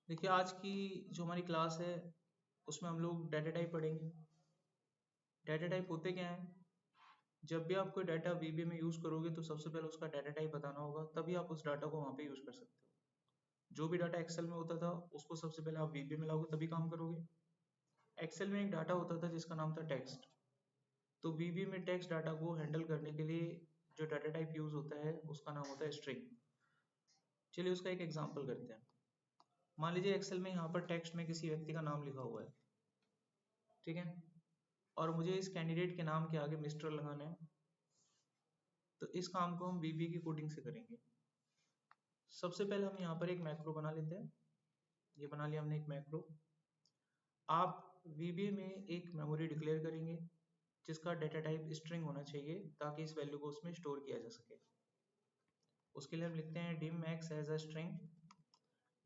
देखिए आज की जो हमारी क्लास है उसमें हम लोग डाटा टाइप पढ़ेंगे। डाटा टाइप होते क्या हैं? जब भी आप कोई डाटा वीबीए में यूज़ करोगे तो सबसे पहले उसका डाटा टाइप बताना होगा, तभी आप उस डाटा को वहाँ पे यूज़ कर सकते हो। जो भी डाटा एक्सेल में होता था उसको सबसे पहले आप वीबीए में लाओगे तभी काम करोगे। एक्सेल में एक डाटा होता था जिसका नाम था टेक्स्ट। तो वीबीए में टेक्स्ट डाटा को हैंडल करने के लिए जो डाटा टाइप यूज़ होता है उसका नाम होता है स्ट्रिंग। चलिए उसका एक एग्जाम्पल करते हैं। मान लीजिए एक्सेल में यहाँ पर टेक्स्ट में किसी व्यक्ति का नाम लिखा हुआ है, ठीक है, और मुझे इस कैंडिडेट के नाम के आगे मिस्टर लगाना है। तो इस काम को हम वीबीए की कोडिंग से करेंगे। सबसे पहले हम यहाँ पर एक मैक्रो बना लेते हैं। ये बना लिया हमने एक मैक्रो। आप वीबीए में एक मेमोरी डिक्लेयर करेंगे जिसका डेटा टाइप स्ट्रिंग होना चाहिए ताकि इस वैल्यू को उसमें स्टोर किया जा सके। उसके लिए हम लिखते हैं dim x as a string.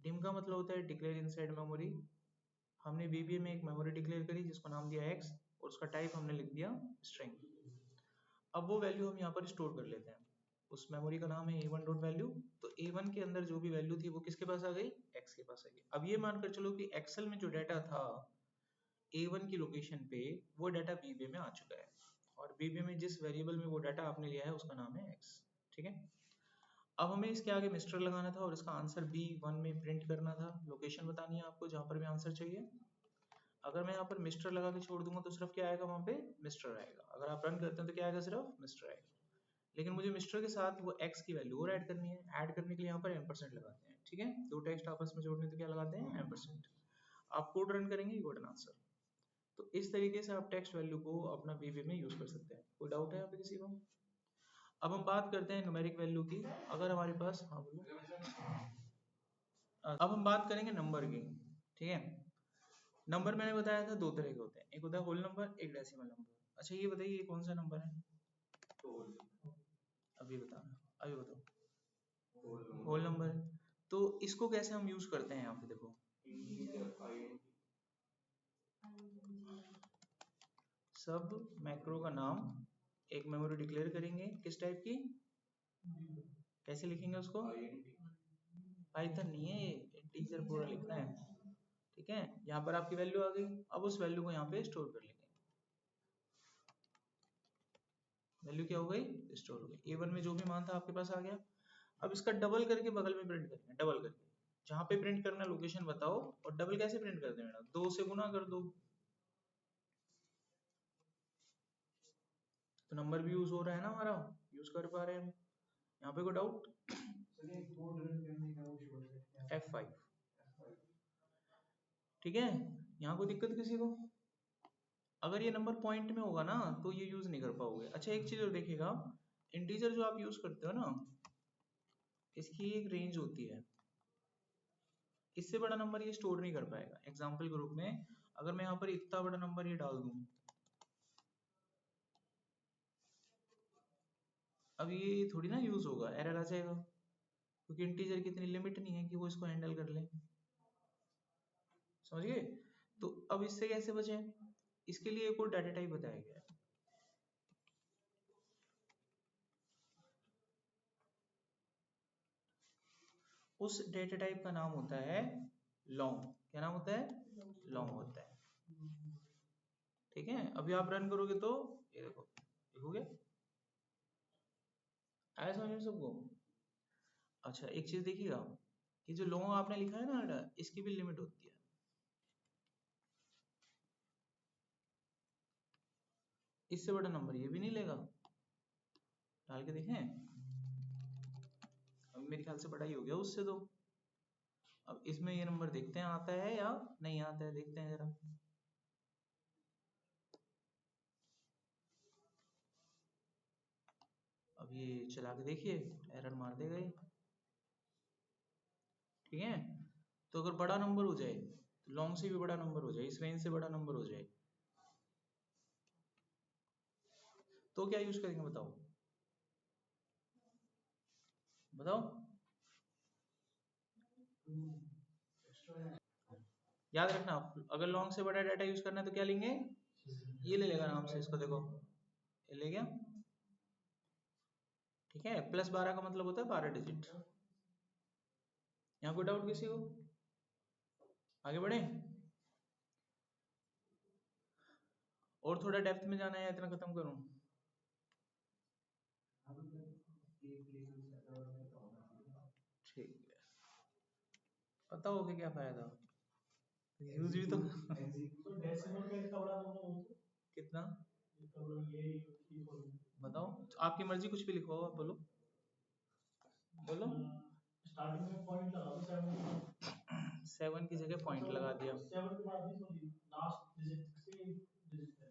dim का मतलब होता है डिक्लेयर इनसाइड मेमोरी। हमने वीबीए में एक मेमोरी डिक्लेयर करी जिसको नाम दिया x और उसका टाइप हमने लिख दिया स्ट्रिंग। अब वो वैल्यू हम यहाँ पर स्टोर कर लेते हैं। उस मेमोरी का नाम है a1 डॉट वैल्यू। तो a1 के अंदर जो भी वैल्यू थी वो किसके पास आ गई? x के पास आ गई। अब ये मानकर चलो कि एक्सेल में जो डाटा था a1 की लोकेशन पे वो डाटा वीबीए में आ चुका है और वीबीए में जिस वेरिएबल में वो डाटा आपने लिया है उसका नाम है x। ठीक है, अब हमें इसके आगे मिस्टर लगाना था और इसका आंसर B1 में प्रिंट करना था। लोकेशन बतानी है आपको जहाँ पर भी आंसर चाहिए। अगर मैं यहाँ पर मिस्टर लगा के छोड़ दूंगा तो सिर्फ क्या आएगा? वहाँ पे मिस्टर आएगा। अगर आप रन करते हैं तो क्या आएगा? सिर्फ मिस्टर आएगा। लेकिन मुझे मिस्टर के साथ वो x की वैल्यू और ऐड करनी है। ऐड करने के लिए यहाँ पर एम्परसेंट लगाते हैं। ठीक है, दो टेक्स्ट आपस में जोड़ने तो क्या लगाते हैं? एम्परसेंट। आप कोड रन करेंगे, यू गॉट एन आंसर। तो इस तरीके से आप टेक्स्ट वैल्यू को अपना वीबीए में यूज कर सकते हैं। कोई डाउट है यहाँ पे किसी को? अब हम बात करते हैं न्यूमेरिक वैल्यू की। अगर हमारे पास, हाँ बोलो। अब हम बात करेंगे नंबर की। ठीक है, नंबर मैंने बताया था दो तरह के होते हैं, एक होता है होल नंबर, एक डेसिमल नंबर। अच्छा ये बताइए ये कौन सा नंबर है? अभी बताना, अभी बताओ। होल नंबर है। तो इसको कैसे हम यूज करते हैं? यहाँ पे देखो, सब मैक्रो का नाम, एक मेमोरी डिक्लेयर करेंगे किस टाइप की, कैसे लिखेंगे उसको? पाइथन नहीं है ये, इंटीजर पूरा लिखना है। ठीक है, यहाँ पर आपकी वैल्यू आ गई। अब उस वैल्यू को यहाँ पे स्टोर कर लेंगे। वैल्यू क्या हो गई? स्टोर हो गई। A1 में जो भी मान था आपके पास आ गया। अब इसका डबल करके बगल में प्रिंट करेंगे। डबल करके जहाँ पे प्रिंट करना लोकेशन बताओ, और डबल कैसे प्रिंट करते हैं? मैडम 2 से गुना कर दो तो नंबर भी यूज हो रहा है ना हमारा, यूज कर पा रहे हैं हम। यहाँ पे कोई डाउट? F5। ठीक है, यहाँ कोई दिक्कत किसी को? अगर ये नंबर पॉइंट में होगा ना तो ये यूज नहीं कर पाओगे। अच्छा एक चीज और देखिएगा, इंटीजर जो आप यूज करते हो ना, इसकी एक रेंज होती है। इससे बड़ा नंबर ये स्टोर नहीं कर पाएगा। एग्जाम्पल के रूप में अगर मैं यहाँ पर इतना बड़ा नंबर ये डाल दूं, अब ये थोड़ी ना यूज होगा, एरर आ जाएगा, क्योंकि इंटीजर की इतनी लिमिट नहीं है कि वो इसको हैंडल कर ले। समझ गए? तो अब इससे कैसे बचे? इसके लिए एक और डाटा टाइप बताया गया है। उस डेटा टाइप का नाम होता है लॉन्ग। क्या नाम होता है? लॉन्ग होता है। ठीक है, अभी आप रन करोगे तो ये देखो, देखोगे आया समझ में सबको? अच्छा एक चीज देखिएगा, ये जो लॉन्ग आपने लिखा है ना, इसकी भी लिमिट होती है। इससे बड़ा नंबर ये भी नहीं लेगा। डाल के देखें, अब मेरे ख्याल से बड़ा ही हो गया उससे तो। अब इसमें ये नंबर देखते हैं आता है या नहीं आता है, देखते हैं जरा। अब ये चला के देखिए, एरर मार देगा ये। ठीक है, तो अगर बड़ा नंबर हो जाए तो लॉन्ग से भी बड़ा नंबर हो जाए, इस रेंज से बड़ा नंबर हो जाए, तो क्या यूज करेंगे बताओ? बताओ, याद रखना, अगर लॉन्ग से बड़ा डाटा यूज करना है तो क्या लेंगे? ये ले लेगा नाम से, इसको देखो, ये ले गया। ठीक है, +12 का मतलब होता है 12 डिजिट। यहाँ कोई डाउट किसी को? आगे बढ़े और थोड़ा डेप्थ में जाना है, इतना खत्म करूं? ठीक है, पता हो कि क्या फायदा, यूज भी तो कितना बताओ, आपकी मर्जी, कुछ भी लिखो, आप बोलो बोलो। स्टार्टिंग में पॉइंट लगा दो, 7 की जगह पॉइंट लगा दिया। 7 के बाद नहीं, सॉरी लास्ट डिजिट से डिजिट।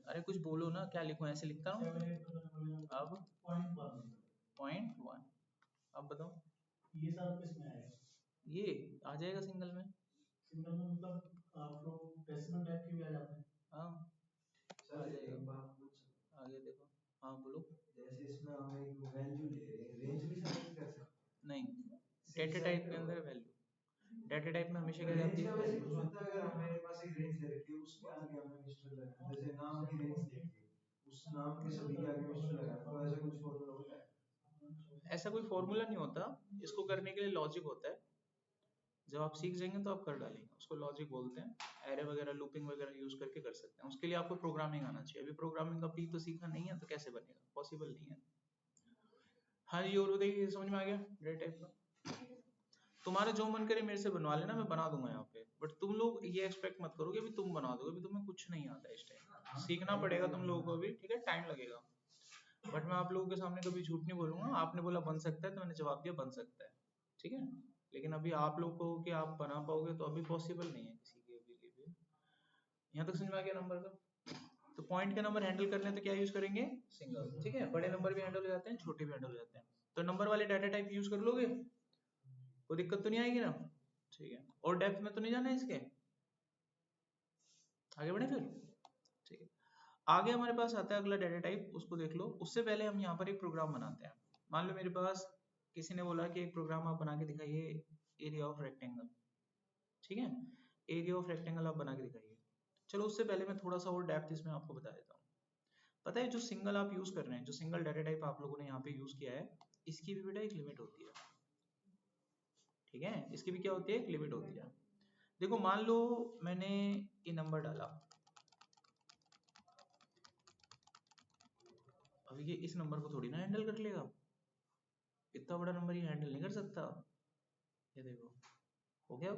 अरे कुछ बोलो ना, क्या लिखूं, ऐसे लिखता हूँ। अब .1 अब बताओ, ये सब किस में आएगा? ये आ जाएगा सिंगल में। सिंगल में मतलब आप लोग डेसिमल टाइप के भी आ जाते हैं। हाँ आ जाएगा। आगे देखो, हाँ बोलो। जैसे इसमें हम एक वैल्यू ले रहे हैं, रेंज भी सेलेक्ट कर सकते हैं? नहीं, डेटा टाइप के अंदर वैल्यू, डेटा टाइप में हमेशा क्या जाती है वैल्यू। कुछ होता है, अगर हमारे पास एक रेंज दे रखी है, उसके आगे हमें मिस्टर लगाना, जैसे नाम की रेंज देखिए, उस नाम के सभी के आगे मिस्टर लगाना, तो ऐसा कुछ फॉर्मूला होता है? ऐसा कोई फॉर्मूला नहीं होता, इसको करने के लिए लॉजिक होता है। जब आप सीख जाएंगे तो आप कर डालेंगे, उसको लॉजिक बोलते हैं। एरे वगैरह, लूपिंग वगैरह यूज करके कर सकते हैं। उसके लिए आपको प्रोग्रामिंग आना चाहिए। अभी प्रोग्रामिंग का पी तो सीखा नहीं है, तो कैसे बनेगा, पॉसिबल नहीं है। हाँ जी, और बताइए, समझ में आ गया डेटा टाइप का? तुम्हारा जो मन करे मेरे से बनवा लेना, मैं बना दूंगा यहाँ पे। बट तुम लोग ये एक्सपेक्ट मत करो कि अभी तुम बना दोगे, अभी तुम्हें कुछ नहीं आता इस टाइम, सीखना पड़ेगा तुम लोगों को अभी, ठीक है, टाइम लगेगा। बट मैं आप लोगों के सामने कभी झूठ नहीं बोलूंगा। आपने बोला बन सकता है, तो मैंने जवाब दिया बन सकता है, ठीक है। लेकिन अभी आप लोग को कि आप बना पाओगे तो अभी पॉसिबल नहीं है किसी के लिए भी। यहाँ तक समझ में आ गया नंबर का? तो पॉइंट के नंबर हैंडल करने तो क्या यूज करेंगे, सिंगल, ठीक है। बड़े नंबर भी हैंडल हो जाते हैं, छोटे भी हैंडल हो जाते हैं। तो नंबर वाले डाटा टाइप यूज कर लोगे, कोई दिक्कत तो नहीं आएगी ना? ठीक है, और डेप्थ में तो नहीं जाना है इसके, आगे बढ़े फिर, ठीक है। आगे हमारे पास आता है अगला डाटा टाइप, उसको देख लो। उससे पहले हम यहाँ पर एक प्रोग्राम बनाते हैं। मान लो मेरे पास किसी ने बोला कि एक प्रोग्राम आप बना के दिखाइए, एरिया ऑफ रेक्टेंगल, ठीक है। एरिया ऑफ रेक्टेंगल आप बना के दिखाइए। चलो उससे पहले मैं थोड़ा सा और डेप्थ इसमें आपको बता देता हूँ। पता है जो सिंगल आप यूज कर रहे हैं, जो सिंगल डाटा टाइप आप लोगों ने यहाँ पे यूज किया है, इसकी भी बेटा एक लिमिट होती है, ठीक है। इसकी भी क्या होती है, एक लिमिट होती है। देखो मान लो मैंने ये नंबर डाला, अब ये इस नंबर को थोड़ी ना हैंडल कर लेगा, इतना बड़ा नंबर ये हैंडल नहीं कर सकता। ये देखो हो गया,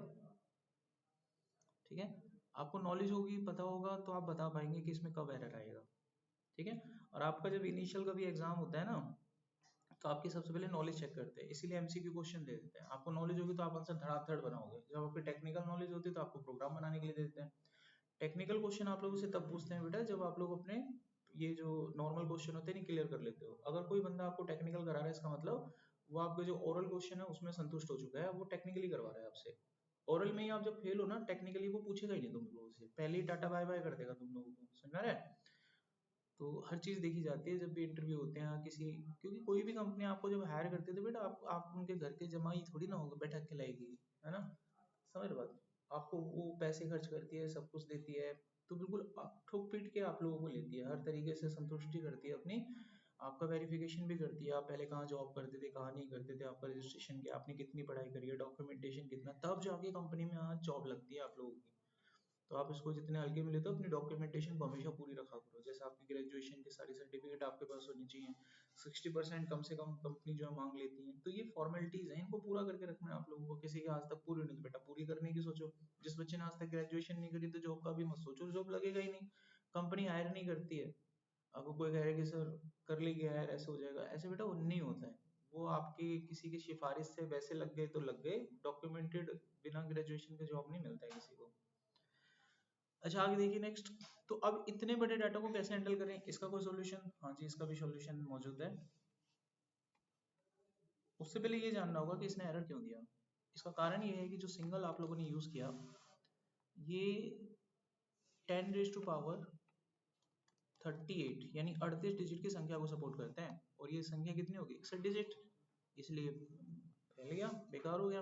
ठीक है। आपको नॉलेज होगी, पता होगा, तो आप बता पाएंगे कि इसमें कब एरर आएगा, ठीक है। और आपका जब इनिशियल का भी एग्जाम होता है ना, तो आपकी सबसे पहले नॉलेज चेक करते हैं, इसीलिए एमसीक्यू क्वेश्चन दे देते हैं। आपको नॉलेज होगी तो आप आंसर धड़ाधड़ बनाओगे। जब आपकी टेक्निकल नॉलेज होती है तो आपको प्रोग्राम बनाने के लिए दे देते हैं। टेक्निकल क्वेश्चन आप लोगों से तब पूछते हैं बेटा जब आप लोग अपने ये जो नॉर्मल क्वेश्चन होते हैं नहीं क्लियर कर लेते हो। अगर कोई बंदा आपको टेक्निकल करा रहा है, इसका मतलब वो आपके जो ओरल क्वेश्चन है उसमें संतुष्ट हो चुका है, वो टेक्निकली करवा रहा है आपसे। ओरल में ही आप जब फेल हो ना, टेक्निकली वो पूछेगा ही नहीं तुम लोगों से, पहले ही टाटा बाय बाय कर देगा तुम लोगों को, समझ में आ रहा है? तो हर चीज़ देखी जाती है जब भी इंटरव्यू होते हैं किसी, क्योंकि कोई भी कंपनी आपको जब हायर करती है तो बेटा आप उनके घर के जमाई थोड़ी ना होगा बैठक के लाएगी, है ना? समझ बात, आपको वो पैसे खर्च करती है, सब कुछ देती है, तो बिल्कुल ठोक पीट के आप लोगों को लेती है, हर तरीके से संतुष्टि करती है अपनी। आपका वेरिफिकेशन भी करती है, आप पहले कहाँ जॉब करते थे, कहाँ नहीं करते थे, आपका रजिस्ट्रेशन किया, आपने कितनी पढ़ाई करी है, डॉक्यूमेंटेशन कितना, तब जाके कंपनी में आज जॉब लगती है आप लोगों की। तो आप इसको जितने हल्के में लेते हो, अपनी डॉक्यूमेंटेशन को हमेशा पूरी रखा करो। जैसे आपकी ग्रेजुएशन की सारी सर्टिफिकेट आपके पास होनी चाहिए, 60% कम से कम कंपनी जो है मांग लेती है। तो ये फॉर्मेलिटीज हैं, इनको पूरा करके रखना है आप लोगों को। किसी के आज तक पूरी नहीं, तो बेटा पूरी करने की सोचो। जिस बच्चे ने आज तक ग्रेजुएशन नहीं करी, तो जॉब का भी मत सोचो, जॉब लगेगा ही नहीं, कंपनी हायर नहीं करती है। आपको कोई कह रहा है कि सर कर लीजिए हायर, ऐसे हो जाएगा, ऐसे बेटा वो नहीं होता है। वो आपकी किसी की सिफारिश से वैसे लग गए तो लग गए, डॉक्यूमेंटेड बिना ग्रेजुएशन के जॉब नहीं मिलता है किसी को। अच्छा आगे देखिए नेक्स्ट। तो अब इतने बड़े डाटा को कैसे हैंडल करें, इसका कोई सॉल्यूशन? हाँ जी, इसका भी सॉल्यूशन मौजूद है। उससे पहले ये जानना होगा कि इसने एरर क्यों दिया। इसका कारण ये है कि जो सिंगल आप लोगों ने यूज किया, ये 10⁻38 यानी 38 डिजिट की संख्या को सपोर्ट करते हैं, और ये संख्या कितनी होगी, 61 डिजिट, इसलिए फैल गया, बेकार हो गया।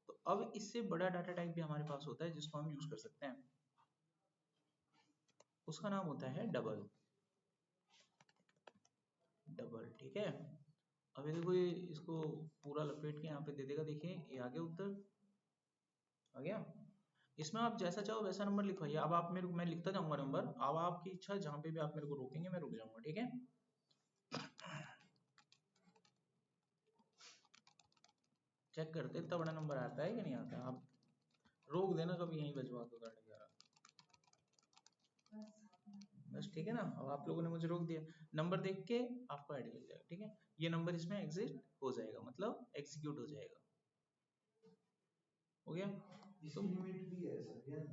तो अब इससे बड़ा डाटा टाइप भी हमारे पास होता है जिसको हम यूज कर सकते हैं, उसका नाम होता है डबल। डबल, ठीक है। अब ये देखो, ये इसको पूरा लपेट के यहाँ पे दे देगा, देखिए ये आ गया उत्तर, आ गया। इसमें आप जैसा चाहो वैसा नंबर लिखवाइए। अब आप मेरे को, मैं लिखता जाऊंगा नंबर, अब आपकी इच्छा, जहाँ पे भी आप मेरे को रोकेंगे मैं रुक जाऊंगा, ठीक है। चेक करते इतना बड़ा नंबर आता है कि नहीं आता। आप रोक देना कभी, यहीं बजवा दो 11:30 बस, ठीक है ना। अब आप लोगों ने मुझे रोक दिया, नंबर देख के आपको आइडिया लग जाएगा, ठीक है। ये नंबर इसमें एग्जिट हो जाएगा, मतलब एग्जीक्यूट हो जाएगा। हो गया। तो लिमिट भी है सर,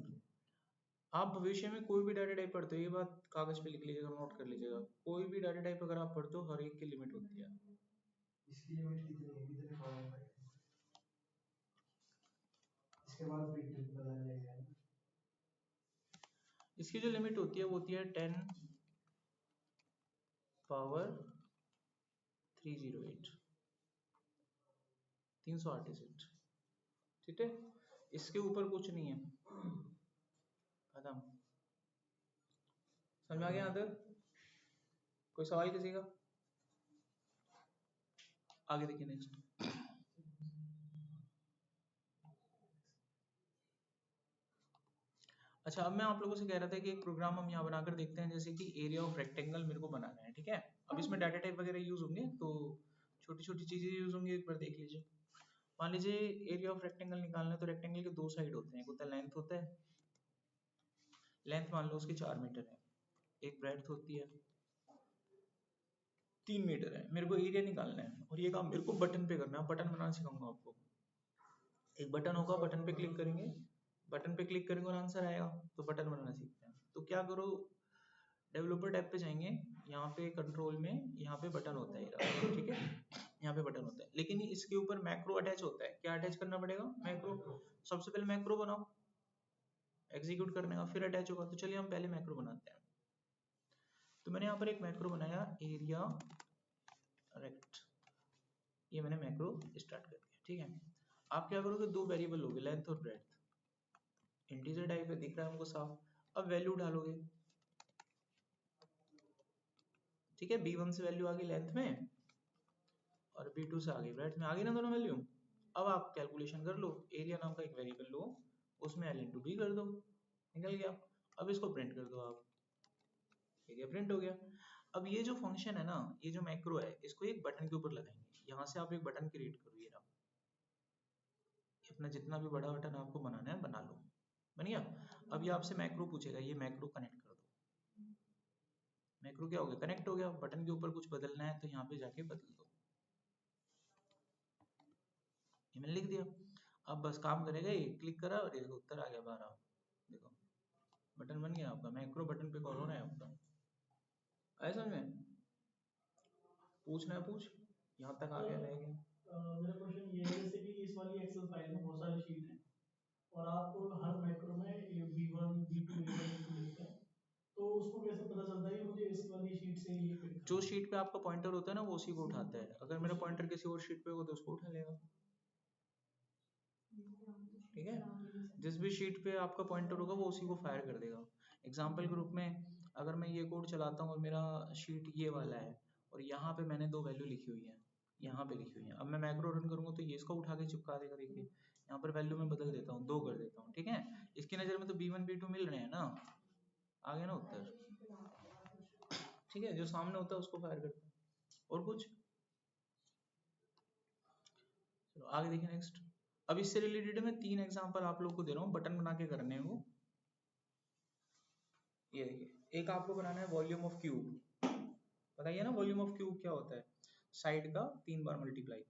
आप भविष्य में कोई भी डाटा टाइप पढ़ते हो, ये बात कागज पे लिख लीजिएगा, नोट कर लीजिएगा, कोई भी डाटा टाइप अगर आप पढ़ते हो हर एक की लिमिट होती है। इसकी लिमिट कितनी है, कितने फॉर्मेट है, इसके बाद बिट बदल जाएगा। इसकी जो लिमिट होती है वो होती है 10 पावर 308, 368, ठीक है। इसके ऊपर कुछ नहीं है, खत्म। समझ में आ गया यहाँ तक? कोई सवाल किसी का? आगे देखिए नेक्स्ट। अच्छा, अब मैं आप लोगों से कह रहा था कि एक प्रोग्राम हम यहाँ बनाकर देखते हैं, जैसे कि एरिया ऑफ रेक्टेंगल मेरे को बनाना है, ठीक है। अब इसमें डाटा टाइप वगैरह यूज होंगे, तो छोटी छोटी चीजें यूज होंगी, एक बार देख लीजिए। मान लीजिए एरिया ऑफ रेक्टेंगल निकालना है, तो रेक्टेंगल के दो साइड होते हैं, एक होता है लेंथ, होता है लेंथ, मान लो उसकी 4 मीटर है, एक ब्रेड्थ होती है 3 मीटर है। मेरे को एरिया निकालना है, और ये काम मेरे को बटन पे करना है। बटन बनाना सिखाऊंगा आपको। एक बटन होगा, बटन पे क्लिक करेंगे, बटन पे क्लिक करेंगे और आंसर आएगा, तो बटन बनाना सीखते हैं। तो क्या करो, डेवलपर टैब पे जाएंगे, यहाँ पे कंट्रोल में यहाँ पे बटन होता है, ठीक है, यहाँ पे बटन होता है, लेकिन इसके ऊपर मैक्रो अटैच होता है। क्या अटैच करना पड़ेगा? मैक्रो। सबसे पहले मैक्रो बनाओ, एग्जीक्यूट करने का, फिर अटैच होगा। तो चलिए हम पहले मैक्रो बनाते हैं। तो मैंने यहाँ पर एक मैक्रो बनाया, एरिया रेक्ट, ये मैंने मैक्रो स्टार्ट कर दिया, ठीक है। आप क्या करोगे, दो वेरिएबल लोगे, लेंथ और ब्रेड्थ, इंटीजर टाइप है, दिख रहा है हमको साफ। अब वैल्यू डालोगे, ठीक है। b1 से वैल्यू आ गई लेंथ में, और b2 से आ गई ब्रेड्थ में, आ गई ना दोनों वैल्यू। अब आप कैलकुलेशन कर लो, एरिया नाम का एक वेरिएबल लो, उसमें l इंटू बी कर दो, निकल गया। अब इसको प्रिंट कर दो आप, ठीक है, प्रिंट हो गया। अब ये जो फंक्शन है ना, ये जो मैक्रो है, इसको एक बटन के ऊपर लगाएंगे। यहाँ से आप एक बटन क्रिएट करो, ये रहा, अपना जितना भी बड़ा बटन आपको बनाना है बना लो, बन गया। अब ये आपसे मैक्रो पूछेगा, ये मैक्रो कनेक्ट कर दो। मैक्रो क्या हो गया, कनेक्ट हो गया। बटन के ऊपर कुछ बदलना है तो यहाँ पे जाके बदल दो, ये मैंने लिख दिया। अब बस काम करेगा, ये क्लिक करा और ये उत्तर आ गया 12, देखो बटन बन गया आपका। मैक्रो बटन पे कॉल हो रहा है आपका, आया समझ में? पूछना है पूछ, यहाँ तक आ गया, रह गया। मेरा क्वेश्चन ये है, जैसे कि इस वाली एक्सेल फाइल में बहुत सारी शीट है, और आपको हर मैक्रो में B1 B2 मिलते हैं, तो उसको कैसे पता चलता है कि मुझे इस वाली शीट से ये पिक? जो शीट पे आपका पॉइंटर होता है ना, वो उसी को उठाता है। अगर मेरा पॉइंटर किसी और शीट पे हो तो उसको उठा लेगा, ठीक है। जिस भी शीट पे आपका पॉइंटर होगा वो उसी को फायर कर देगा। एग्जाम्पल के रूप में अगर मैं ये कोड चलाता हूँ और मेरा शीट ये वाला है, और यहाँ पे मैंने दो वैल्यू लिखी हुई है, यहाँ पे लिखी हुई है, अब मैं मैक्रो रन करूंगा तो ये इसको उठा के चिपका देगा। देखिए यहाँ पर वैल्यू मैं बदल देता हूँ, 2 कर देता हूँ, ठीक है। इसकी नज़र में तो B1 B2 मिल रहे हैं ना, आ गया ना उत्तर, ठीक है। जो सामने होता है उसको फायर करता है, और कुछ। चलो आगे देखिए नेक्स्ट। अब इससे रिलेटेड मैं 3 एग्जांपल आप लोग को दे रहा हूँ, बटन बना के करने हैं वो। ये देखिए, एक आपको बनाना है वॉल्यूम ऑफ क्यूब, बताइए ना वॉल्यूम ऑफ क्यूब क्या होता है? साइड का 3 बार multiply.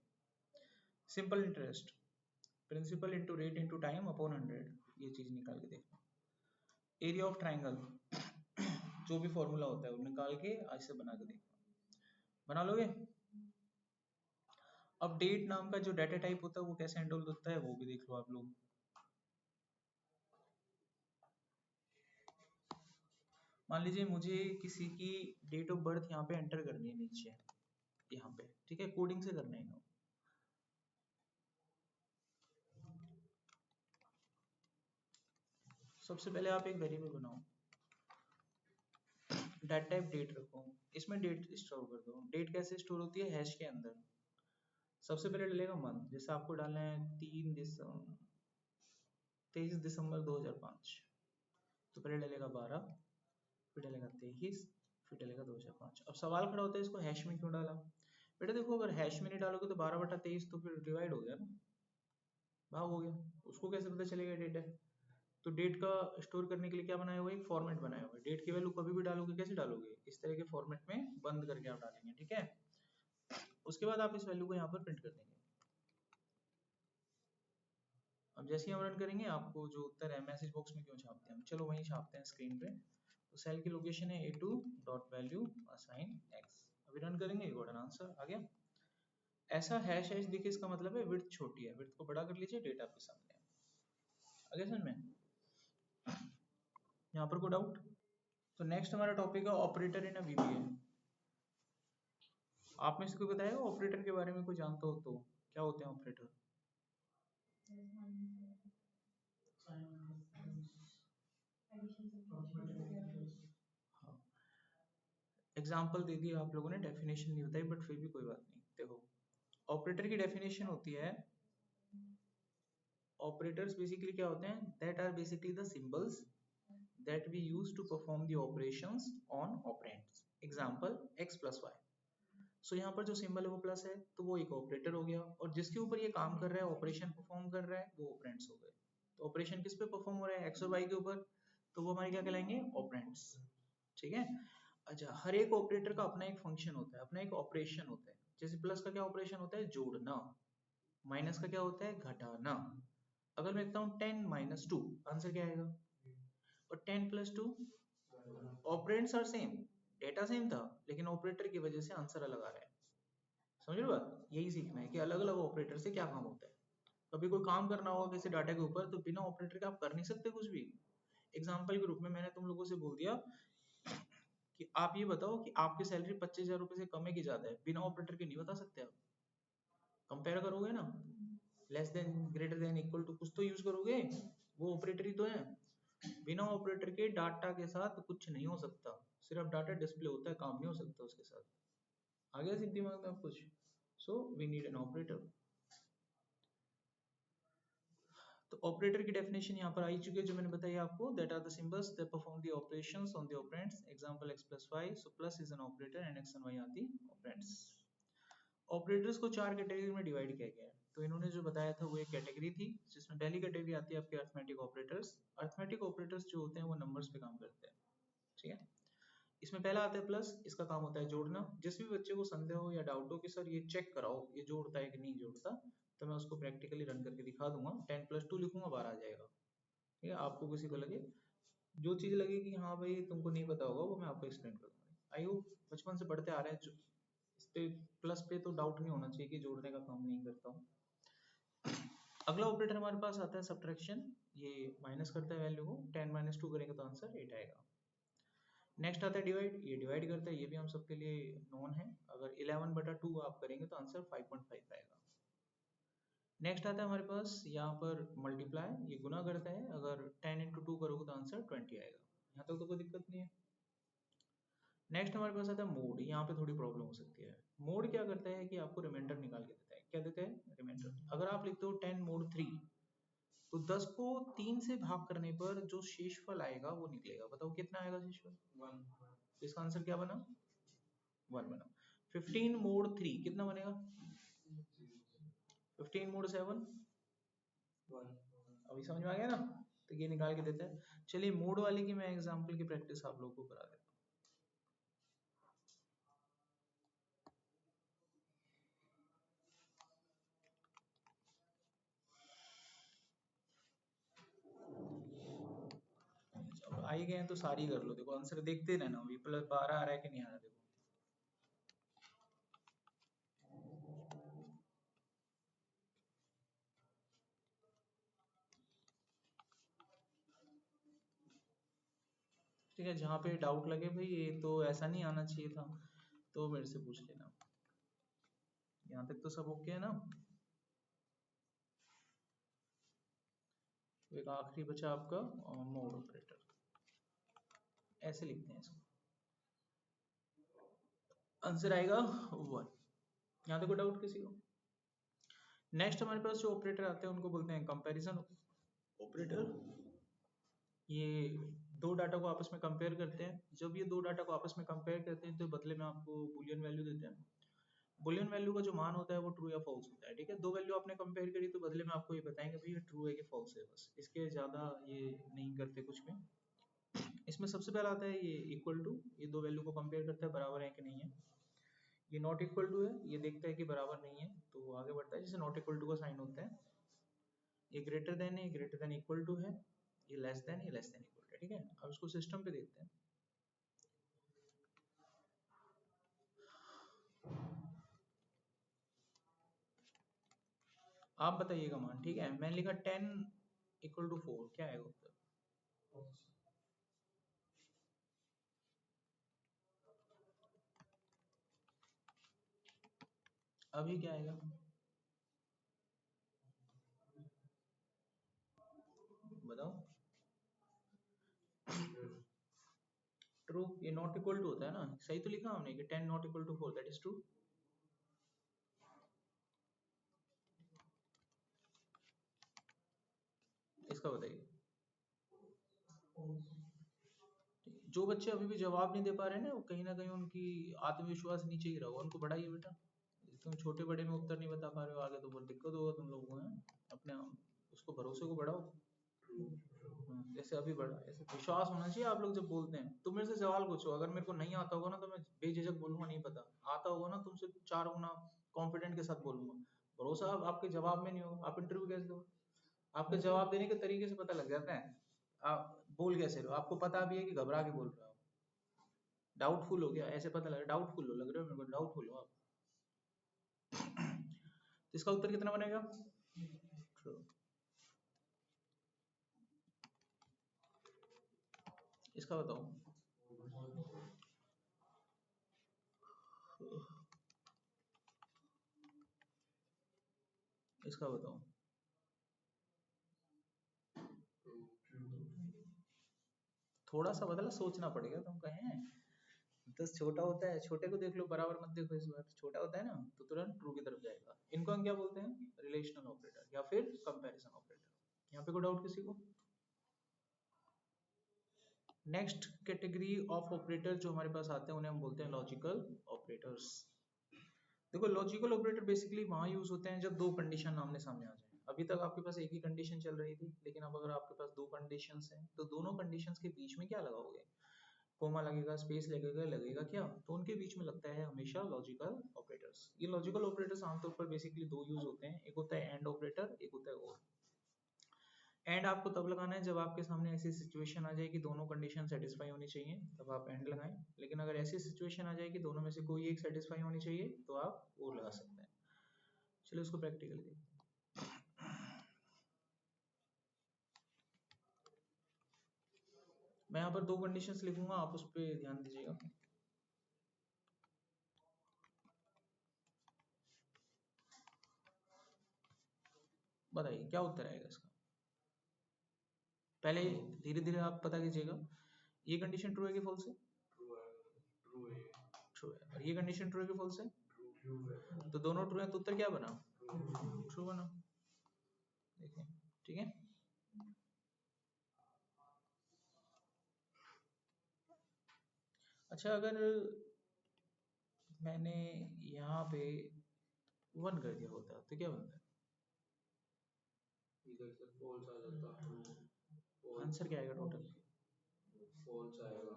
Simple interest, principal into rate into time upon 100, ये चीज निकाल के देखना। एरिया ऑफ ट्राइंगल, जो भी फॉर्मूला होता है वो निकाल के ऐसे बना के देखना, बना लोगे। अब डेट नाम का जो डाटा टाइप होता है वो कैसे हैंडल होता है वो भी देख लो आप लोग। मान लीजिए मुझे किसी की डेट ऑफ बर्थ यहाँ पे एंटर करनी है नीचे, यहाँ पे, ठीक है, कोडिंग से करना है। सबसे पहले आप एक वेरिएबल बनाओ, डाटा टाइप डेट रखो, इसमें डेट स्टोर कर दो। डेट कैसे स्टोर होती है? हैश के अंदर। सबसे पहले डलेगा मंथ, जैसे आपको डालना है 3 दिसंबर, 23 दिसंबर 2005, तो पहले डलेगा 12, फिर डलेगा 23, फिर डलेगा 2005। अब सवाल खड़ा होता है इसको हैश में क्यों डाला। बेटा देखो, अगर हैश में नहीं डालोगे तो 12/23 तो फिर डिवाइड हो गया ना, भाग हो गया, उसको कैसे पता चलेगा डेट है। तो डेट का स्टोर करने के लिए क्या बनाया हुआ है, एक फॉर्मेट बनाया हुआ है। डेट की वैल्यू कभी भी डालोगे, कैसे डालोगे, इस तरह के फॉर्मेट में बंद करके आप डालेंगे, ठीक है। उसके बाद आप इस वैल्यू को यहाँ पर प्रिंट कर देंगे। अब जैसे ही हम रन करेंगे, आपको जो उत्तर है मैसेज बॉक्स में क्यों छापते हैं हम, चलो वहीं छापते हैं स्क्रीन पे। तो सेल की लोकेशन है A2 dot value assign x। अभी रन करेंगे, गॉट एन आंसर आ गया। ऐसा हैश हैश देखिए, इसका मतलब है विड्थ छोटी है, विड्थ को बड़ा कर लीजिए, डेटा आपके सामने है। आगे समझ में, यहाँ पर कोई डाउट। तो नेक्स्ट हमारा टॉपिक है ऑपरेटर इन अ VBA। आप में से कोई बताएगा ऑपरेटर के बारे में, कोई जानता हो तो, क्या होते हैं ऑपरेटर। हाँ, एग्जाम्पल दे दिया आप लोगों ने, डेफिनेशन नहीं बताई, बट फिर भी कोई बात नहीं। देखो, ऑपरेटर की डेफिनेशन होती है, ऑपरेटर्स बेसिकली क्या होते हैं, that are basically the symbols that we use to perform the operations on operands। example x plus y। so यहाँ पर जो सिंबल है वो प्लस है, तो वो एक ऑपरेटर हो गया, और जिसके ऊपर ये काम कर रहा है, ऑपरेशन परफॉर्म कर रहा है, वो ऑपरेंड्स हो गए। तो ऑपरेशन किस पे परफॉर्म हो रहा है, एक्स और वाई के ऊपर, तो वो हमारे क्या कहलाएंगे, ऑपरेंड्स, ठीक है। अच्छा, हर एक ऑपरेटर का अपना एक फंक्शन होता है, अपना एक ऑपरेशन होता है। जैसे प्लस का क्या ऑपरेशन होता है, जोड़ना। माइनस का क्या होता है, घटाना। अगर मैं लिखता हूँ 10 - 2, आंसर क्या आएगा, और 10 + 2, operands are same, data same था, लेकिन ऑपरेटर की वजह से आंसर अलग आ रहा है। समझ रहे हो बात, यही सीखना है कि अलग अलग ऑपरेटर से क्या काम होता है। कभी कोई काम करना होगा किसी डाटा के ऊपर, तो बिना ऑपरेटर के आप कर नहीं सकते कुछ भी। एग्जाम्पल के रूप में मैंने तुम लोगों से बोल दिया कि आप ये बताओ कि आपकी सैलरी 25,000 रुपए से कम है कि ज्यादा है, बिना ऑपरेटर के नहीं बता सकते आप। कंपेयर करोगे ना, less than, greater than, equal to, कुछ तो यूज करोगे, वो ऑपरेटर ही तो है। बिना ऑपरेटर के डाटा के साथ कुछ नहीं हो सकता, सिर्फ डाटा डिस्प्ले होता है, काम नहीं हो सकता उसके साथ। आ गया सिद्धि दिमाग में आप कुछ। So we need an operator. तो ऑपरेटर की डेफिनेशन यहाँ पर आई चुकी है, जो मैंने बताई आपको, that are the symbols that perform the operations on the operands. Example x + y, so plus is an operator and x and y are the operands. Operators को 4 कैटेगरी में डिवाइड किया गया है। तो इन्होंने जो बताया था वो एक कैटेगरी थी, जिसमें पहली कैटेगरी आती है आपके अरिथमेटिक ऑपरेटर्स। अरिथमेटिक ऑपरेटर्स जो होते हैं वो नंबर्स पे काम करते हैं, ठीक है। इसमें पहला आता है प्लस, इसका काम होता है जोड़ना। जिस भी बच्चे को संदेह हो या डाउट हो कि सर ये चेक कराओ ये जोड़ता है कि नहीं जोड़ता, तो मैं उसको प्रैक्टिकली रन करके दिखा दूंगा। 10 + 2 लिखूंगा, 12 आ जाएगा, ठीक है। आपको किसी को लगे, जो चीज लगे कि हाँ भाई तुमको नहीं पता होगा, वो मैं आपको एक्सप्लेन कर दूंगा। आई होप बचपन से पढ़ते आ रहे हैं, इस पे प्लस पे तो डाउट नहीं होना चाहिए कि जोड़ने का काम नहीं करता हूँ। अगला ऑपरेटर हमारे पास आता है सब्ट्रैक्शन। ये माइनस करता है वैल्यू को, 10 - 2 करेंगे तो आंसर 8 आएगा। नेक्स्ट आता है डिवाइड, ये डिवाइड करता है, ये भी हम सबके लिए नोन है। अगर 11/2 आप करेंगे तो आंसर 5.5 आएगा। नेक्स्ट आता है हमारे पास यहाँ पर मल्टीप्लाई, ये गुना करता है, अगर 10 × 2 करोगे तो आंसर 20 आएगा। यहाँ तक तो कोई दिक्कत नहीं है। नेक्स्ट हमारे पास आता है मोड, यहाँ पे थोड़ी प्रॉब्लम हो सकती है। मोड क्या करता है कि आपको रिमाइंडर निकाल के देता है। क्या देता है, रिमाइंडर। अगर आप लिखते हो 10 mod 3, तो 10 को 3 से भाग करने पर जो शेषफल आएगा वो निकलेगा। बताओ कितना आएगा शेषफल, 1। तो इसका आंसर क्या बना, 1 बना। 15 mod 3 कितना बनेगा, 15 mod 7, 1। अभी समझ में आ गया ना, तो ये निकाल के देता है। चलिए मोड वाले की मैं एग्जांपल की प्रैक्टिस आप लोगों को करा देता हूँ। आई गए हैं तो सारी कर लो। देखो आंसर देखते रहना, अभी +12 आ रहा है कि नहीं आ रहा। देखो ठीक है, जहाँ पे डाउट लगे भाई ये तो ऐसा नहीं आना चाहिए था, तो मेरे से पूछ लेना। यहाँ तक तो सब ओके है ना। तो एक आखिरी बचा आपका मोड ऑपरेटर, ऐसे लिखते हैं इसको, आंसर आएगा 1। यहाँ तक कोई डाउट किसी को। नेक्स्ट हमारे पास जो ऑपरेटर आते हैं उनको बोलते हैं कंपैरिजन ऑपरेटर ये दो डाटा को आपस में कंपेयर करते हैं। जब ये दो डाटा को आपस में कंपेयर करते हैं तो बदले में आपको बूलियन वैल्यू देते हैं। बूलियन वैल्यू का जो मान होता है वो ट्रू या फॉल्स होता है। ठीक है, दो वैल्यू आपने कंपेयर करी तो बदले में आपको ये बताएंगे भाई ये ट्रू है कि फॉल्स है, बस इसके ज़्यादा ये नहीं करते कुछ भी। इसमें सबसे पहला आता है ये इक्वल टू, ये दो वैल्यू को कंपेयर करता है बराबर है कि नहीं है। ये नॉट इक्वल टू है, ये देखता है कि बराबर नहीं है तो वो आगे बढ़ता है, जैसे नॉट इक्वल टू का साइन होता है। ये ग्रेटर देन है, ये ग्रेटर देन इक्वल टू है, ये लेस देन, ये लेस देन इक्वल टू है। ठीक है, अब इसको सिस्टम पे देखते हैं। आप बताइएगा मान। ठीक है, मैंने लिखा 10 इक्वल टू 4, क्या आएगा उत्तर? अभी क्या आएगा बताओ? ट्रू, ये नॉट इक्वल टू होता है ना, सही तो लिखा हमने कि 10 not equal to 4, that is true. इसका बताइए। जो बच्चे अभी भी जवाब नहीं दे पा रहे हैं ना, वो कहीं ना कहीं उनकी आत्मविश्वास नीचे ही रहा होगा, उनको बढ़ाइए बेटा। तुम छोटे बड़े में उत्तर नहीं बता पा रहे हो, आगे तो बहुत दिक्कत होगा तुम लोगों को। हैं अपने उसको भरोसे को बढ़ाओ। जैसे अभी बढ़ा, ऐसे विश्वास होना चाहिए। आप लोग जब बोलते हैं तो मेरे से सवाल पूछो, अगर मेरे को नहीं आता होगा ना तो मैं बेझिझक बोलूंगा नहीं पता। आता होगा ना तुमसे 4 गुना कॉन्फिडेंट के साथ बोलूंगा। भरोसा आपके जवाब में नहीं होगा, आप इंटरव्यू कैसे दो? आपके जवाब देने के तरीके से पता लग जाता है आप बोल कैसे रहे हो। आपको पता भी है कि घबरा के बोल रहे हो, डाउटफुल हो गया ऐसे पता लग रहा है, डाउटफुल हो लग रहे हो मेरे को, डाउटफुल हो आप। तो इसका उत्तर कितना बनेगा? True. इसका बताओ। इसका बताओ। थोड़ा सा बदला सोचना पड़ेगा, तुम कहें 10 छोटा होता है, छोटे को देख लो, बराबर मत देखो। इस बार छोटा होता है ना तो तुरंत ट्रू की तरफ जाएगा। इनको हम क्या बोलते हैं? रिलेशनल ऑपरेटर या फिर कंपैरिजन ऑपरेटर। यहाँ पे कोई डाउट किसी को? नेक्स्ट कैटेगरी ऑफ ऑपरेटर जो हमारे पास आते हैं उन्हें हम बोलते हैं लॉजिकल ऑपरेटर्स। देखो, लॉजिकल ऑपरेटर बेसिकली वहां यूज होते हैं जब दो कंडीशन आमने सामने आ जाए। अभी तक आपके पास एक ही कंडीशन चल रही थी, लेकिन अब अगर आपके पास दो कंडीशंस हैं तो दोनों कंडीशंस के बीच में क्या लगाओगे? कोमा लगेगा, स्पेस लगेगा, लगेगा क्या? तो उनके बीच में लगता है हमेशा लॉजिकल ऑपरेटर्स। ये लॉजिकल ऑपरेटर्स आमतौर पर बेसिकली दो यूज होते हैं, एक होता है एंड ऑपरेटर, एक होता है और। एंड आपको तब लगाना है जब आपके सामने ऐसी सिचुएशन आ जाए कि दोनों कंडीशन सेटिस्फाई होनी चाहिए, तब आप एंड लगाएं। लेकिन अगर ऐसी सिचुएशन आ जाए कि दोनों में से कोई एक सेटिस्फाई होनी चाहिए तो आप और लगा सकते हैं। चलिए उसको प्रैक्टिकली देखते हैं। मैं यहाँ पर दो कंडीशंस लिखूंगा, आप उस पर ध्यान दीजिएगा। बताइए क्या उत्तर आएगा इसका? पहले धीरे धीरे आप पता कीजिएगा। ये कंडीशन ट्रू है कि फॉल्स है? ट्रू है। और ये कंडीशन ट्रू है कि फॉल्स है? तो दोनों ट्रू है तो उत्तर क्या बना? ट्रू बना। देखिए, ठीक है। अच्छा, अगर मैंने यहाँ पे 1 कर दिया होता तो क्या बनता? इधर से फॉल्स आ जाता। आंसर क्या आएगा टोटल? फॉल्स आएगा।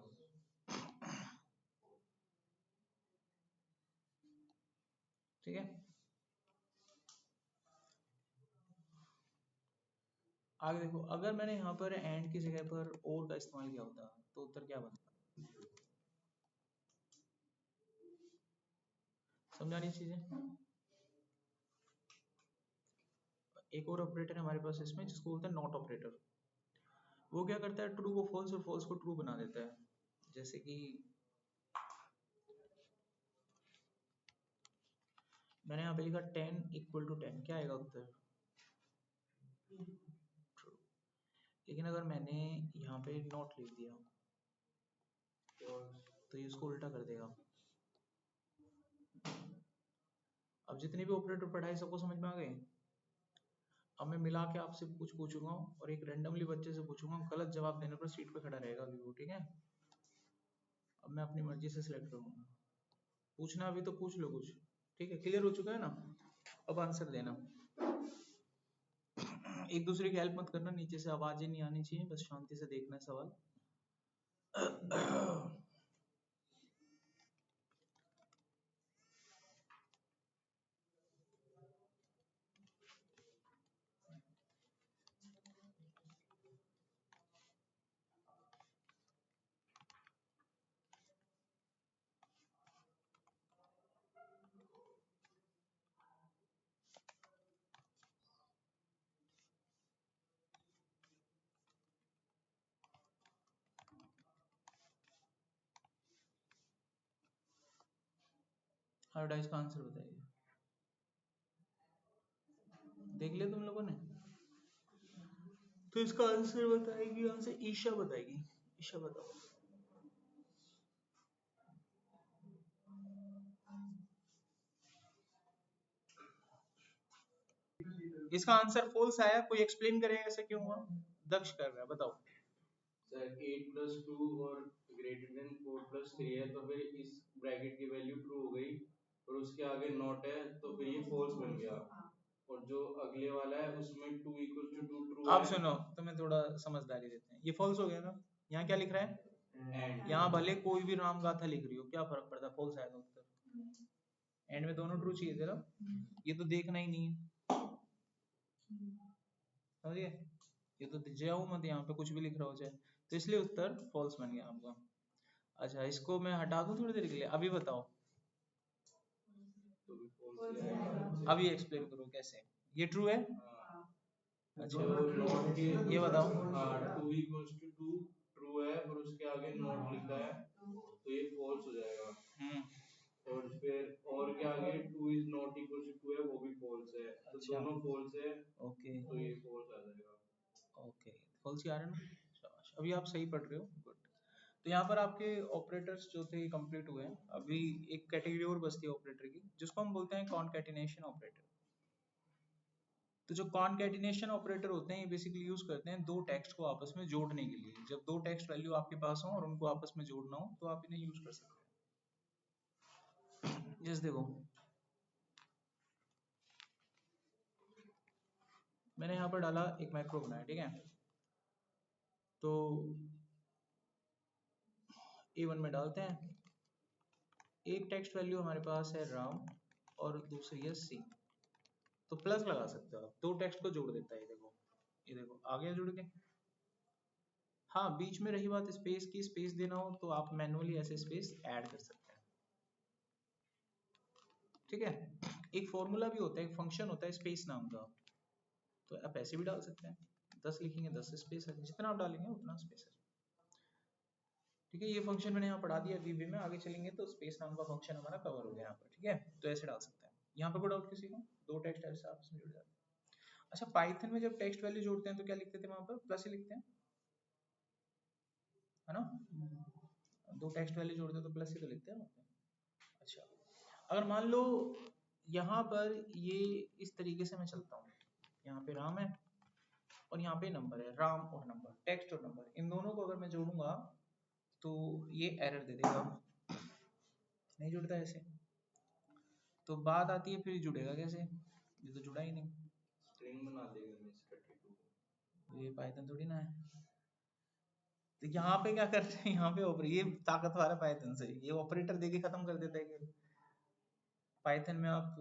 ठीक है, आगे देखो, अगर मैंने यहाँ पर एंड की जगह पर और का इस्तेमाल किया होता तो उत्तर क्या बनता? समझानी चीजें। एक और ऑपरेटर है हमारे पास इसमें जिसको बोलते हैं नॉट ऑपरेटर। वो क्या करता है? ट्रू को फॉल्स और फॉल्स को ट्रू बना देता है। जैसे कि मैंने यहाँ पे लिखा 10 इक्वल टू 10, क्या आएगा उत्तर? ट्रू। लेकिन अगर मैंने यहाँ पे नॉट लिख दिया तो ये इसको उल्टा कर देगा। अब जितने भी ऑपरेटर पढ़ाए सबको समझ में आ गए? अब मैं मिला के आपसे कुछ पूछूंगा और एक रैंडमली बच्चे से पूछूंगा, गलत जवाब देने पर सीट पे खड़ा रहेगा अभी वो, ठीक है। अब मैं अपनी मर्जी से सिलेक्ट करूंगा। पूछना अभी तो पूछ लो कुछ, ठीक है। क्लियर हो चुका है ना? अब आंसर देना। एक दूसरे की हेल्प मत करना, नीचे से आवाजें नहीं आनी चाहिए, बस शांति से देखना है सवाल। हार्ड का आंसर बताइए। देख लिया तुम लोगों ने? तो इसका आंसर बताएगी यहाँ से ईशा बताएगी। ईशा बताओ। इसका आंसर फॉल्स आया, कोई एक्सप्लेन करेगा ऐसा क्यों हुआ? दक्ष कर रहा है, बताओ। सर 8+2 और ग्रेटर देन 4+3 है, तो फिर इस ब्रैकेट की वैल्यू ट्रू हो गई, और उसके आगे नॉट है तो फिर ये फॉल्स बन गया। और जो अगले वाला है उसमें 2 = 2 ट्रू है। आप सुनो, तुम्हें थोड़ा समझदारी देते हैं। ये फॉल्स हो गया ना? यहाँ क्या लिख रहा है? यहाँ भले कोई भी राम गाथा लिख रही हो, क्या फर्क पड़ता है? फॉल्स आएगा उत्तर। एंड में दोनों ट्रू चाहिए थे ना, ये तो देखना ही नहीं है, समझिए। ये तो जाओ मत, यहाँ पे कुछ भी लिख रहा हो चाहे, तो इसलिए उत्तर फॉल्स बन गया आपका। अच्छा, इसको मैं हटा दूं थोड़ी देर के लिए, अभी बताओ। तो भी false ही आएगा। अभी एक्सप्लेन करो कैसे ये ट्रू है। अच्छा, नॉट के ये बताओ। 2 = 2 ट्रू है, पर उसके आगे नॉट लिखा है तो ये फॉल्स हो जाएगा। और फिर और के आगे 2 is not equal to 2 है, वो भी फॉल्स है। तो अच्छा, दोनों फॉल्स है, ओके तो ये फॉल्स आ जाएगा। ओके, फॉल्स ही आ रहा है ना? शाबाश, अभी आप सही पढ़ रहे हो, गुड। तो यहाँ पर आपके ऑपरेटर्स जो थे कंप्लीट हुए हैं। अभी एक कैटेगरी और बचती है ऑपरेटर की, जिसको हम बोलते हैं कॉनकैटिनेशन ऑपरेटर। तो जो कॉनकैटिनेशन ऑपरेटर होते हैं, ये बेसिकली यूज करते हैं दो टेक्स्ट को आपस में जोड़ने के लिए। जब दो टेक्स्ट वैल्यू आपके पास हो और उनको आपस में जोड़ना हो, तो आप इन्हें यूज कर सकते हैं। जैसे देखो, मैंने यहाँ पर डाला एक मैक्रो बनाया, ठीक है। तो A1 में डालते हैं, एक टेक्स्ट वैल्यू हमारे पास है राम और दूसरी है सी। तो प्लस लगा सकते हो आप, दो टेक्स्ट को जोड़ देता है। ये देखो, ये देखो आ गया जुड़ के। हाँ, बीच में रही बात स्पेस की, स्पेस देना हो तो आप मैनुअली ऐसे स्पेस ऐड कर सकते हैं, ठीक है। एक फॉर्मूला भी होता है, एक फंक्शन होता है स्पेस नाम का, तो आप ऐसे भी डाल सकते हैं। 10 लिखेंगे 10 स्पेस है, जितना आप डालेंगे उतना स्पेस है, ठीक है। ये फंक्शन मैंने यहाँ पढ़ा दिया वीबी में, आगे चलेंगे तो स्पेस नाम का फंक्शन हमारा कवर हो गया यहाँ पर, ठीक है। तो ऐसे डाल सकते हैं। यहाँ पर कोई डाउट किसी को? दो टेक्स्ट ऐसे आपस में जुड़ जाते हैं। अच्छा, पाइथन में जब टेक्स्ट वैल्यू जोड़ते हैं तो क्या लिखते थे वहां पर? प्लस ही लिखते हैं, है ना? दो टेक्स्ट वैल्यू जोड़ते हैं तो प्लस ही तो लिखते हैं वहाँ पे। अच्छा, अगर मान लो यहाँ पर ये इस तरीके से मैं चलता हूँ, यहाँ पे राम है और यहाँ पे नंबर है, राम और नंबर, टेक्स्ट और नंबर, इन दोनों को अगर मैं जोड़ूंगा तो ये एरर दे देगा, नहीं जुड़ता ऐसे। तो बात आती है फिर जुड़ेगा कैसे? ये तो जुड़ा ही नहीं, स्ट्रिंग बना देगा मिस 32। ये पाइथन थोड़ी ना है। तो यहाँ पे क्या करते हैं, यहाँ पे ये ताकतवर है पाइथन से, ये ऑपरेटर देके खत्म कर देता है। पाइथन में आप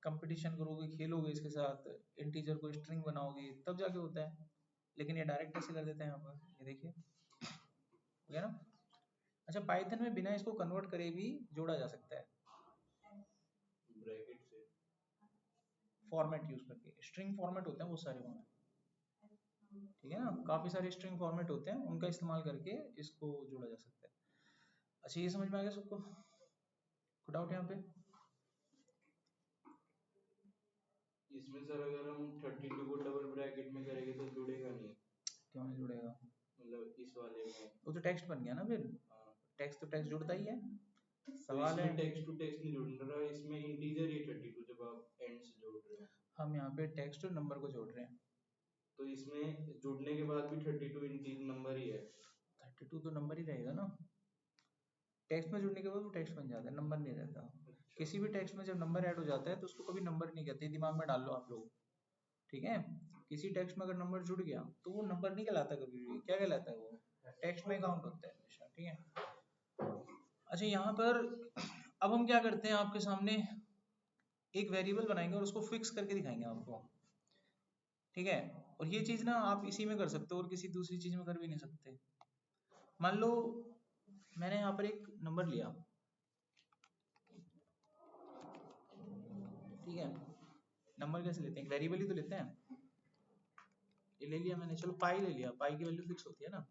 कंपटीशन करोगे, खेलोगे इसके साथ, इंटीजर को स्ट्रिंग बनाओगे, तब जाके होता है। लेकिन ये डायरेक्ट ऐसे कर देते हैं यहाँ पर, ये देखिए, हो गया ना? अच्छा, पाइथन में बिना इसको कन्वर्ट करे भी जोड़ा जा सकता है, ब्रैकेट से फॉर्मेट यूज करके। स्ट्रिंग फॉर्मेट होते हैं बहुत सारे वहाँ, ठीक है ना? काफी सारे स्ट्रिंग फॉर्मेट होते हैं, उनका इस्तेमाल करके इसको जोड़ा जा सकता है। अच्छा, ये समझ में आ गया सबको? कोई डाउट यहाँ पे? इसमें सर अगर हम 32 को डबल ब्रैकेट में करेंगे तो जुड़ेगा नहीं। क्यों नहीं जुड़ेगा? मतलब इस वाले में वो तो टेक्स्ट बन गया ना फिर। हाँ, टेक्स्ट तो टेक्स्ट जुड़ता ही है, तो सवाल है। इसमें टेक्स्ट टू टेक्स्ट नहीं जुड़ रहा, इसमें इंटीजर ही 32 जब आप एंड से जोड़ रहे हो। हम यहाँ पे टेक्स्ट और नंबर को जोड़ रहे हैं। तो इसमें जुड़ने के बाद भी 32 इंटीजर नंबर ही है। 32 तो नंबर ही रहेगा ना, टेक्स्ट में जुड़ने के बाद वो टेक्स्ट बन जाता है, नंबर नहीं रहता। किसी भी टेक्स्ट में जब नंबर ऐड हो जाता है तो उसको कभी नंबर नहीं कहते, दिमाग में डाल लो आप लोग, ठीक है। किसी टेक्स्ट में अगर नंबर जुड़ गया तो वो नंबर नहीं कहलाता कभी भी, क्या कहलाता है, वो टेक्स्ट में काउंट होता है हमेशा, ठीक है। अच्छा यहाँ पर अब हम क्या करते हैं, आपके सामने एक वेरिएबल बनाएंगे और उसको फिक्स करके दिखाएंगे आपको, ठीक है। और ये चीज ना आप इसी में कर सकते हो और किसी दूसरी चीज में कर भी नहीं सकते। मान लो मैंने यहाँ पर एक नंबर लिया, ठीक है। नंबर कैसे लेते हैं, वेरिएबल ही तो लेते हैं। ये ले लिया मैंने, चलो पाई ले लिया, पाई की वैल्यू फिक्स होती है ना।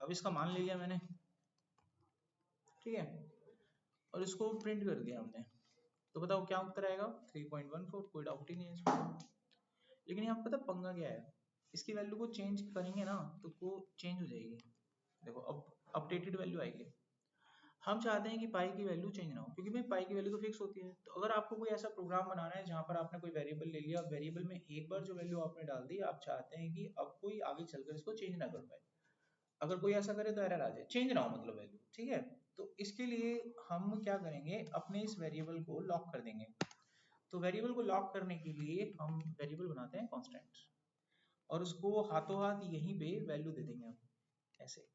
अब इसका मान ले लिया मैंने, ठीक है, और इसको प्रिंट कर दिया हमने, तो बताओ क्या उत्तर आएगा, 3.14, कोई डाउट ही नहीं है इसमें। लेकिन यहाँ पता पंगा क्या है, इसकी वैल्यू को चेंज करेंगे ना तो वो चेंज हो जाएगी। देखो अब अपडेटेड वैल्यू आएगी। हम चाहते हैं कि पाई की वैल्यू चेंज ना हो, क्योंकि भाई पाई की वैल्यू तो फिक्स होती है। तो अगर आपको कोई ऐसा प्रोग्राम बनाना है जहाँ पर आपने कोई वेरिएबल ले लिया, वेरिएबल में एक बार जो वैल्यू आपने डाल दी, आप चाहते हैं कि अब कोई आगे चलकर इसको चेंज ना कर पाए। अगर कोई ऐसा करे तो एरर आ जाए, चेंज ना हो मतलब वैल्यू, ठीक है। तो इसके लिए हम क्या करेंगे, अपने इस वेरिएबल को लॉक कर देंगे। तो वेरिएबल को लॉक करने के लिए हम वेरिएबल बनाते हैं कांस्टेंट, और उसको हाथों हाथ यहीं पे वैल्यू दे देंगे हम ऐसे।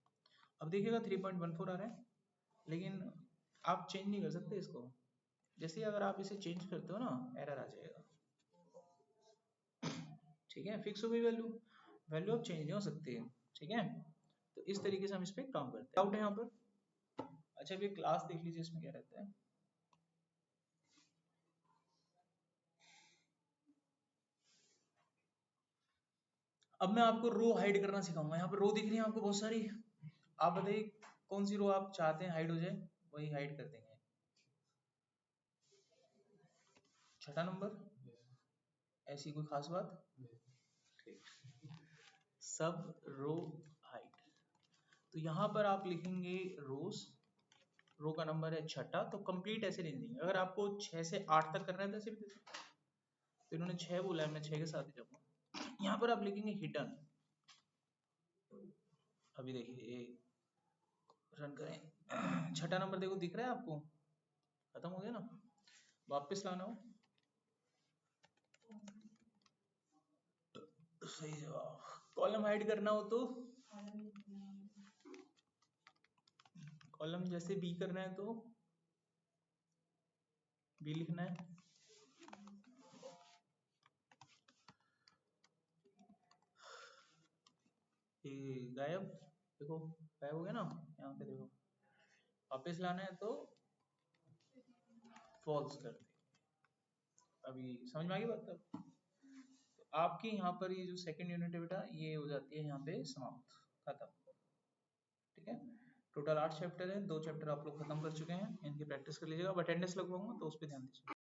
अब देखिएगा 3.14 आ रहा है, लेकिन आप चेंज नहीं कर सकते इसको। जैसे अगर आप इसे चेंज करते हो ना, एरर आ जाएगा, ठीक है। फिक्स हो गई वैल्यू, वैल्यू अब चेंज नहीं हो सकती है, ठीक है। तो इस तरीके से हम इस पे काम करते हैं। डाउट है यहाँ पर? अच्छा अभी क्लास देख लीजिए, इसमें क्या रहता है। अब मैं आपको रो हाइड करना सिखाऊंगा। यहाँ पर रो दिख रही है आपको बहुत सारी, आप बताइए कौन सी रो आप चाहते हैं हाइड हो जाए, वही हाइड कर देंगे। छठा नंबर, ऐसी कोई खास बात, सब रो हाइड। तो यहाँ पर आप लिखेंगे रोज, रो का नंबर है छठा, तो कंप्लीट ऐसे नहीं देंगे। अगर आपको 6 से 8 तक करना है तो ऐसे भी दे सकते हैं। तो इन्होंने 6 बोला है, मैं 6 के साथ ही जाऊंगा। यहाँ पर आप लिखेंगे हिडन। अभी देखिए रन करें, छठा नंबर देखो दिख रहा है आपको, खत्म हो गया ना, वापस लाना हो तो सही जवाब। कॉलम हाइड करना हो तो कॉलम, जैसे बी करना है तो बी लिखना है, गायब, देखो गायब हो गया ना, यहाँ पे देखो वापस लाना है तो फॉल्स कर दे। अभी समझ में आ गई बात। तब तो आपकी यहाँ पर ये जो सेकंड यूनिट है बेटा, ये हो जाती है यहाँ पे समाप्त, खत्म, ठीक है। टोटल 8 चैप्टर है, 2 चैप्टर आप लोग खत्म कर चुके हैं, इनकी प्रैक्टिस कर लीजिएगा। अब अटेंडेंस लगवाऊंगा तो उस पर ध्यान दीजिए।